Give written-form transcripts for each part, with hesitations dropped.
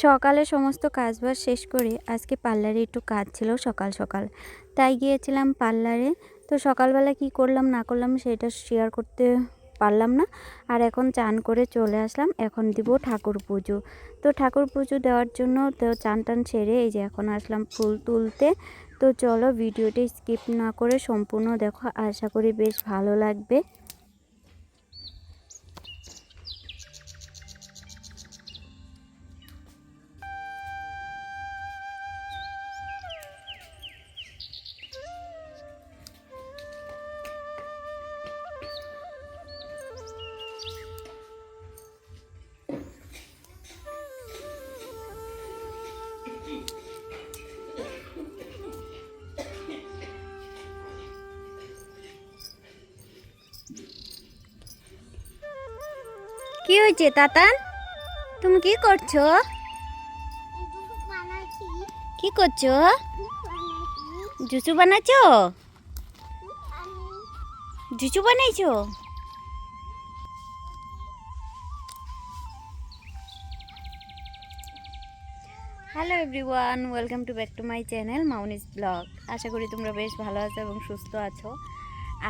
সকালে সমস্ত কাজবাজ শেষ করে আজকে পার্লারে একটু কাজ ছিল সকাল সকাল, তাই গিয়েছিলাম পার্লারে। তো সকালবেলা কি করলাম না করলাম সেটা শেয়ার করতে পারলাম না। আর এখন চান করে চলে আসলাম, এখন দিব ঠাকুর পুজো। তো ঠাকুর পুজো দেওয়ার জন্য তো চান টান সেরে এই যে এখন আসলাম ফুল তুলতে। তো চলো ভিডিওটি স্কিপ না করে সম্পূর্ণ দেখো, আশা করি বেশ ভালো লাগবে। কি হয়েছে তাতান, তুমি কি করছো? কি করছো? জুসু বানাচ্ছো? জুসু বানাইছো? Hello everyone, welcome to back to my channel Mauni's vlog. আশা করি তোমরা বেশ ভালো আছো এবং সুস্থ আছো।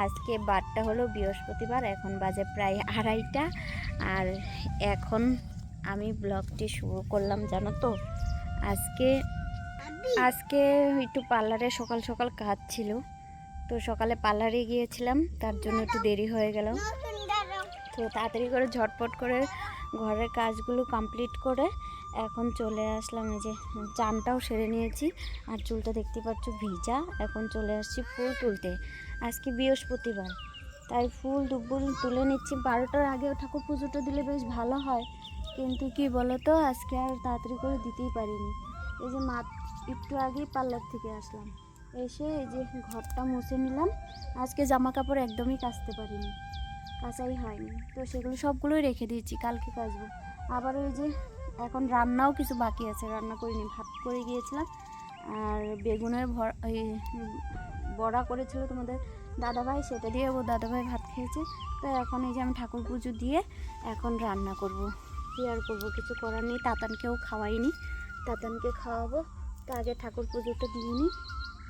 আজকে বারটা হলো বৃহস্পতিবার, এখন বাজে প্রায় 2:30টা। আর এখন আমি ব্লগটি শুরু করলাম জানো তো। আজকে একটু পার্লারে সকাল সকাল কাজ ছিল, তো সকালে পার্লারে গিয়েছিলাম, তার জন্য একটু দেরি হয়ে গেল। তো তাড়াতাড়ি করে ঝটপট করে ঘরের কাজগুলো কমপ্লিট করে এখন চলে আসলাম। এই যে চানটাও সেরে নিয়েছি, আর চুলটা দেখতে পাচ্ছ ভিজা। এখন চলে আসছি ফুল তুলতে। আজকে বৃহস্পতিবার, তাই ফুল দুপুর তুলে নিচ্ছি। 12টার আগেও ঠাকুর পুজোটা দিলে বেশ ভালো হয়, কিন্তু কি বলো তো আজকে আর তাড়াতাড়ি করে দিতেই পারিনি। এই যে একটু আগেই পার্লার থেকে আসলাম, এসে এই যে ঘরটা মুছে নিলাম। আজকে জামা কাপড় একদমই কাচতে পারিনি, কাচাই হয়নি, তো সেগুলো সবগুলোই রেখে দিয়েছি, কালকে কাচবো। আবার ওই যে এখন রান্নাও কিছু বাকি আছে, রান্না করিনি, ভাত করে গিয়েছিলাম। আর বেগুনের বড়া করেছিল তোমাদের দাদাভাই, সেটা দিয়ে ও দাদাভাই ভাত খেয়েছে। তো এখন এই যে আমি ঠাকুর পুজো দিয়ে এখন রান্না করব, কি আর করবো, কিছু করার নেই। তাতানকেও খাওয়াইনি, তাতানকে খাওয়াবো, তো আগে ঠাকুর পুজোটা দিয়ে নিই।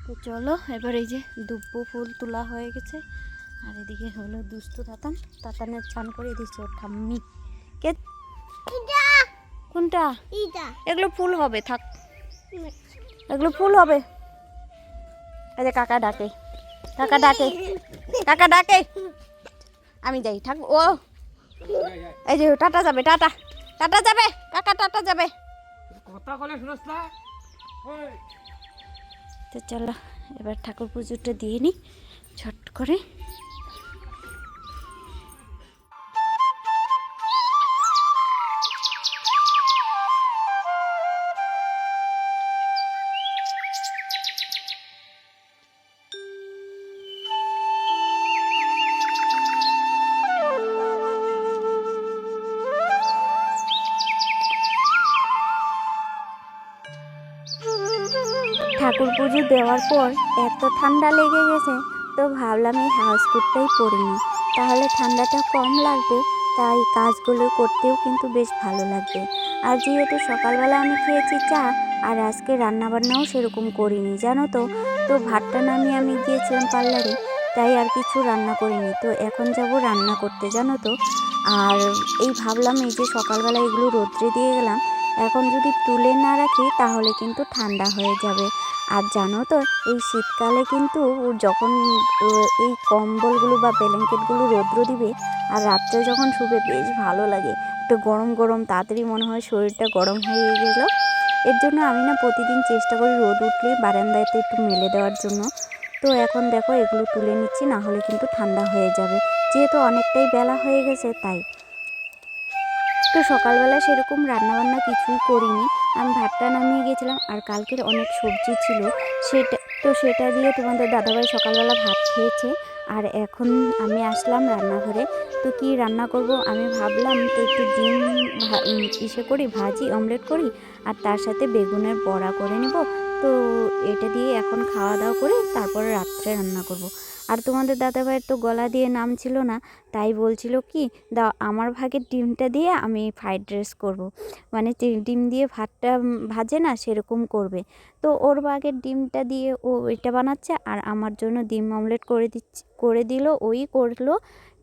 তো চলো এবার এই যে দুব্বো ফুল তোলা হয়ে গেছে, আর এদিকে হলো দুষ্টু তাতানের চান করে দিচ্ছে ওর ঠাম্মি। কে কোনটা? এগুলো ফুল হবে, থাক, এগুলো ফুল হবে। এই যে কাকা ডাকে, কাকা ডাকে, কাকা ডাকে, আমি যাই, থাক। ও এই যে টাটা যাবে, টাটা টাটা যাবে, কাকা টাটা যাবে। তো চলো এবার ঠাকুর পুজোটা দিয়ে নিই ছট করে। ঠাকুর পুজো দেওয়ার পর এত ঠান্ডা লেগে গেছে, তো ভাবলাম এই হাউস কোটটাই পরে নিই, তাহলে ঠান্ডাটা কম লাগবে, তাই কাজগুলো করতেও কিন্তু বেশ ভালো লাগবে। আর যেহেতু সকালবেলা আমি খেয়েছি চা, আর আজকে রান্নাবান্নাও সেরকম করিনি জানো তো। তো ভাতটা নামিয়ে আমি গিয়েছিলাম পার্লারে, তাই আর কিছু রান্না করিনি। তো এখন যাব রান্না করতে জানো তো। আর এই ভাবলাম এই যে সকালবেলা এগুলো রোদ্রে দিয়ে গেলাম, এখন যদি তুলে না রাখি তাহলে কিন্তু ঠান্ডা হয়ে যাবে। আর জানো তো এই শীতকালে কিন্তু যখন এই কম্বলগুলো বা ব্ল্যাঙ্কেটগুলো রৌদ্র দিবে, আর রাত্রে যখন শুবে বেশ ভালো লাগে, একটু গরম গরম, তাড়াতাড়ি মনে হয় শরীরটা গরম হয়ে গেল। এর জন্য আমি না প্রতিদিন চেষ্টা করি রোদ উঠলেই বারান্দাতে একটু মেলে দেওয়ার জন্য। তো এখন দেখো এগুলো তুলে নিচ্ছি, না হলে কিন্তু ঠান্ডা হয়ে যাবে, যেহেতু অনেকটাই বেলা হয়ে গেছে তাই। তো সকালবেলা সেরকম রান্নাবান্না কিছুই করিনি, আমি ভাতটা নামিয়ে গিয়েছিলাম, আর কালকের অনেক সবজি ছিল সেটা দিয়ে তোমাদের দাদাভাই সকালবেলা ভাত খেয়েছে। আর এখন আমি আসলাম রান্নাঘরে, তো কি রান্না করব আমি ভাবলাম তো একটু ডিম করি, ভাজি অমলেট করি, আর তার সাথে বেগুনের বড়া করে নেব। তো এটা দিয়ে এখন খাওয়া দাওয়া করে তারপরে রাত্রে রান্না করব। আর তোমাদের দাদাভাইয়ের তো গলা দিয়ে নাম ছিল না, তাই বলছিল কি দাও আমার ভাগের ডিমটা দিয়ে আমি ফ্রাইড রাইস করবো, মানে ডিম দিয়ে ভাতটা ভাজে না সেরকম করবে। তো ওর ভাগের ডিমটা দিয়ে ও এটা বানাচ্ছে, আর আমার জন্য ডিম অমলেট করে দিল, ওই করলো।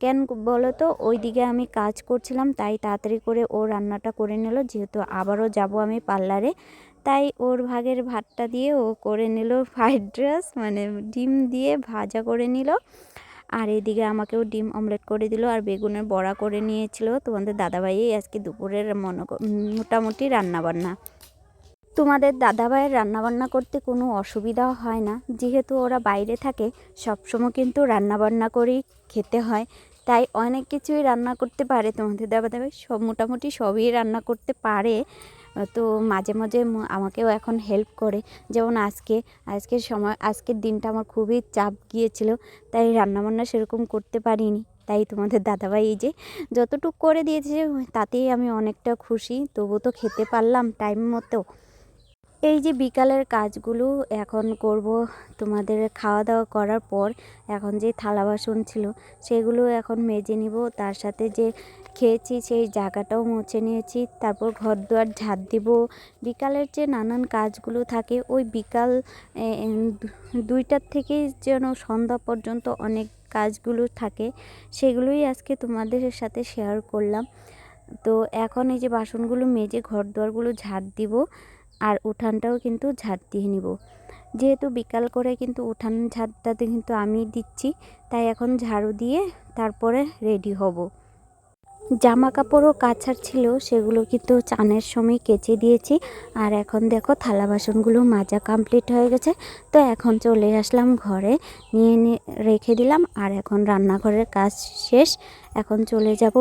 কেন বলো তো, ওইদিকে আমি কাজ করছিলাম তাই তাড়াতাড়ি করে ও রান্নাটা করে নিল, যেহেতু আবারও যাব আমি পার্লারে, তাই ওর ভাগের ভাতটা দিয়ে ও করে নিল ফ্রাইড রাইস, মানে ডিম দিয়ে ভাজা করে নিল। আর এদিকে আমাকেও ডিম অমলেট করে দিল, আর বেগুনের বড়া করে নিয়েছিল তোমাদের দাদাভাই। আজকে দুপুরের মোটামুটি রান্নাবান্না। তোমাদের দাদাভাইয়ের রান্নাবান্না করতে কোনো অসুবিধাও হয় না, যেহেতু ওরা বাইরে থাকে, সবসময় কিন্তু রান্নাবান্না করেই খেতে হয়, তাই অনেক কিছুই রান্না করতে পারে তোমাদের দাদাভাই, সব মোটামুটি সবই রান্না করতে পারে। তো মাঝে মাঝে আমাকেও এখন হেল্প করে, যেমন আজকের দিনটা আমার খুবই চাপ গিয়েছিল, তাই রান্নাবান্না সেরকম করতে পারিনি। তাই তোমাদের দাদাভাই এই যে যতটুকু করে দিয়েছে তাতেই আমি অনেকটা খুশি, তবু তো খেতে পারলাম টাইম মতো। এই যে বিকালের কাজগুলো এখন করব, তোমাদের খাওয়া দাওয়া করার পর এখন যে থালা বাসন ছিল সেগুলো এখন মেজে নিব, তার সাথে যে খেয়েছি সেই জায়গাটাও মুছে নিয়েছি, তারপর ঘর দুয়ার ঝাড় দিব। বিকালের যে নানান কাজগুলো থাকে ওই বিকাল 2টার থেকে যেন সন্ধ্যা পর্যন্ত অনেক কাজগুলো থাকে, সেগুলোই আজকে তোমাদের সাথে শেয়ার করলাম। তো এখন এই যে বাসনগুলো মেজে ঘর দুয়ারগুলো ঝাড় দিব, আর উঠানটাও কিন্তু ঝাড় দিয়ে নিব, যেহেতু বিকাল করে কিন্তু উঠান ঝাড়টাতে কিন্তু আমি দিচ্ছি, তাই এখন ঝাড়ু দিয়ে তারপরে রেডি হব। জামা কাপড়ও কাচার ছিল, সেগুলো কিন্তু চানের সময় কেচে দিয়েছি। আর এখন দেখো থালা বাসনগুলো মাজা কমপ্লিট হয়ে গেছে, তো এখন চলে আসলাম ঘরে, নিয়ে রেখে দিলাম। আর এখন রান্নাঘরের কাজ শেষ, এখন চলে যাব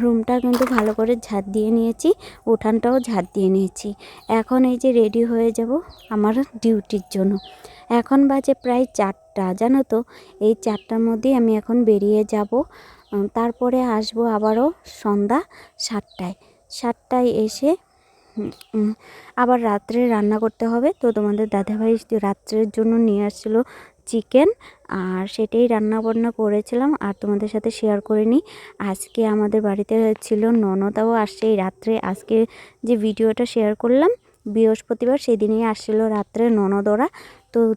রুমটা কিন্তু ভালো করে ঝাড় দিয়ে নিয়েছি, উঠানটাও ঝাড় দিয়ে নিয়েছি। এখন এই যে রেডি হয়ে যাব আমার ডিউটির জন্য। এখন বাজে প্রায় 4টা, জানো তো, এই 4টার মধ্যেই আমি এখন বেরিয়ে যাব। তারপরে আসবো আবারও সন্ধ্যা 7টায় এসে আবার রাত্রে রান্না করতে হবে। তো তোমাদের দাদাভাই রাত্রের জন্য নিয়ে আসছিলো চিকেন, আর সেটাই রান্না বান্না করেছিলাম আর তোমাদের সাথে শেয়ার করে নিই। আজকে আমাদের বাড়িতে ছিল ননদাও আসছে এই রাত্রে, আজকে যে ভিডিওটা শেয়ার করলাম বৃহস্পতিবার সেদিনই আসছিল রাত্রে ননদরা।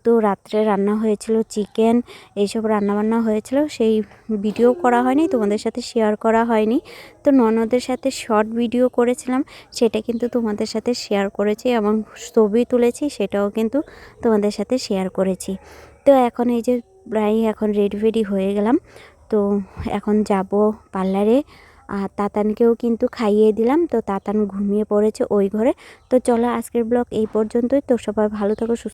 তো রাত্রে রান্না হয়েছিল চিকেন, এইসব রান্নাবান্না হয়েছিল, সেই ভিডিও করা হয়নি, তোমাদের সাথে শেয়ার করা হয়নি। তো ননদের সাথে শর্ট ভিডিও করেছিলাম, সেটা কিন্তু তোমাদের সাথে শেয়ার করেছি, এবং ছবি তুলেছি সেটাও কিন্তু তোমাদের সাথে শেয়ার করেছি। তো এখন এই যে প্রায় এখন রেডি হয়ে গেলাম, তো এখন যাব পার্লারে। আর তাতানকেও কিন্তু খাইয়ে দিলাম, তো তাতান ঘুমিয়ে পড়েছে ওই ঘরে। তো চলো আজকের ব্লগ এই পর্যন্তই। তো সবাই ভালো থাকো, সুস্থ